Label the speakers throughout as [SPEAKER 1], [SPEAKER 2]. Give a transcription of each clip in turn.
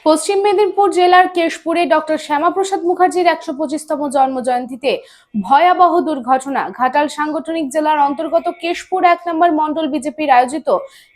[SPEAKER 1] পশ্চিম মেদিনীপুর জেলার কেশপুরে ডক্টর শ্যামাপ্রসাদ মুখার্জির ১২৫তম জন্মজয়ন্তীতে ভয়াবহ দুর্ঘটনা। ঘাটাল সাংগঠনিক জেলার অন্তর্গত কেশপুর ১ নম্বর মণ্ডল বিজেপির আয়োজিত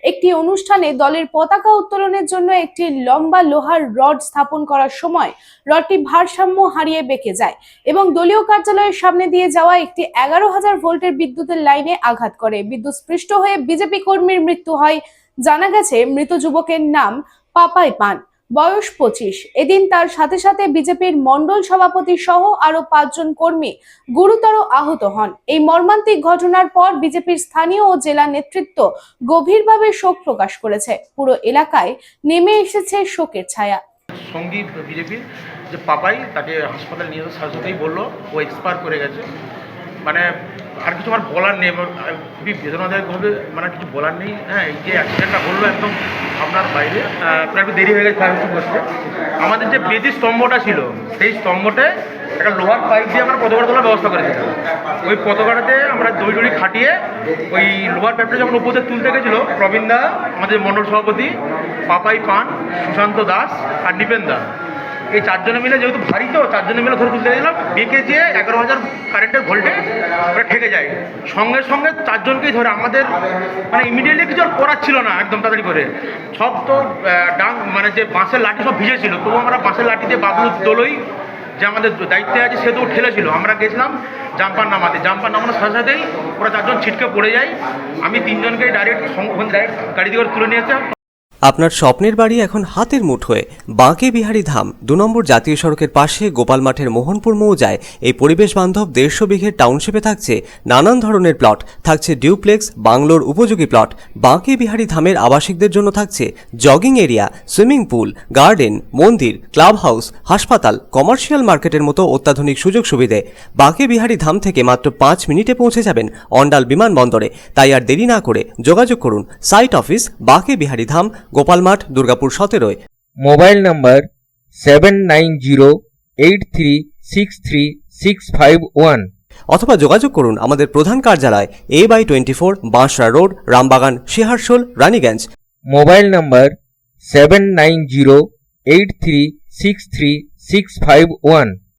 [SPEAKER 1] একটি অনুষ্ঠানে দলের পতাকা উত্তোলনের জন্য একটি লম্বা লোহার রড স্থাপন করার সময় রডটি ভারসাম্য হারিয়ে বেঁকে যায় এবং দলীয় কার্যালয়ের সামনে দিয়ে যাওয়া একটি ১১,০০০ ভোল্টের বিদ্যুতের লাইনে আঘাত করে। বিদ্যুৎস্পৃষ্ট হয়ে বিজেপি কর্মীর মৃত্যু হয়। জানা গেছে, মৃত যুবকের নাম পাপাই পান, বয়স ২৫। এদিন তার সাথে সাথে বিজেপির মণ্ডল সভাপতি সহ আরো ৫ জন কর্মী গুরুতর আহত হন। এই মর্মান্তিক ঘটনার পর বিজেপির স্থানীয় ও জেলা নেতৃত্ব গভীরভাবে শোক প্রকাশ করেছে। পুরো এলাকায় নেমে এসেছে শোকের ছায়া।
[SPEAKER 2] সঙ্গী বিজেপির যে পাপাই, তাকে হাসপাতালে নিয়ে যাওয়ার সাথে সাথেই বললো ও এক্সপায়ার করে গেছে। মানে আর কিছু আমার বলার নেই, খুবই বেদনাদায়কভাবে মানে কিছু বলার নেই। হ্যাঁ, এই যে অ্যাক্সিডেন্টটা বললো একদম আপনার বাইরে, প্রায় একটু দেরি হয়ে গেছে করতে। আমাদের যে বেদি স্তম্ভটা ছিল, সেই স্তম্ভতে একটা লোহার পাইপ দিয়ে আমরা পতাকা তোলার ব্যবস্থা করেছিলাম। ওই পতাকাটাতে আমরা দড়ি টড়ি খাটিয়ে ওই লোহার পাইপটা যখন উপরে তুলতে গেছিলো, প্রবীণ দা, আমাদের মণ্ডল সভাপতি, পাপাই পান, সুশান্ত দাস আর নিপেন দা, এই 4 জনে মিলে, যেহেতু ভারী তো 4 জনে মিলে ধরে তুলতে গেছিলাম, বেঁকে যেয়ে 11,000 কারেন্টের ভোল্টে ওটা ঠেকে যায়। সঙ্গে সঙ্গে 4 জনকেই ধরে আমাদের মানে ইমিডিয়েটলি কিছু করার ছিল না, একদম তাড়াতাড়ি করে সব তো ডাং মানে যে বাঁশের লাঠি সব ভিজেছিল, তবু আমরা বাঁশের লাঠি দিয়ে বাবলু দোলই যে আমাদের দায়িত্বে আছে সে তো ঠেলেছিল। আমরা গেছিলাম জাম্পার নামানোর সাথে সাথেই ওরা 4 জন ছিটকে পড়ে যায়। আমি 3 জনকে ডাইরেক্ট গাড়ি দিয়ে তুলে নিয়েছে।
[SPEAKER 3] আপনার স্বপ্নের বাড়ি এখন হাতের মুঠোয়। বাঁকে বিহারী ধাম ২ নম্বর জাতীয় সড়কের পাশে গোপাল মাঠের মোহনপুর মৌজায় এই পরিবেশ বান্ধব ১৫০ বিঘের টাউনশিপে থাকছে নানান ধরনের প্লট, থাকছে ডিউপ্লেক্স, বাংলোর উপযোগী প্লট। বাঁকে বিহারী ধামের আবাসিকদের জন্য থাকছে jogging area, swimming pool, garden, মন্দির, ক্লাব হাউস, হাসপাতাল, কমার্শিয়াল মার্কেটের মতো অত্যাধুনিক সুযোগ সুবিধে। বাঁকে বিহারী ধাম থেকে মাত্র ৫ মিনিটে পৌঁছে যাবেন অন্ডাল বিমানবন্দরে। তাই আর দেরি না করে যোগাযোগ করুন। Site office Banke Bihari Dham, Gopalmath, Durgapur ১৭।
[SPEAKER 4] Mobile number 7908363651
[SPEAKER 3] অথবা যোগাযোগ করুন আমাদের প্রধান কার্যালয় A/24 Bansra road, Rambagan, Searsole, Raniganj.
[SPEAKER 4] Mobile number 7908363651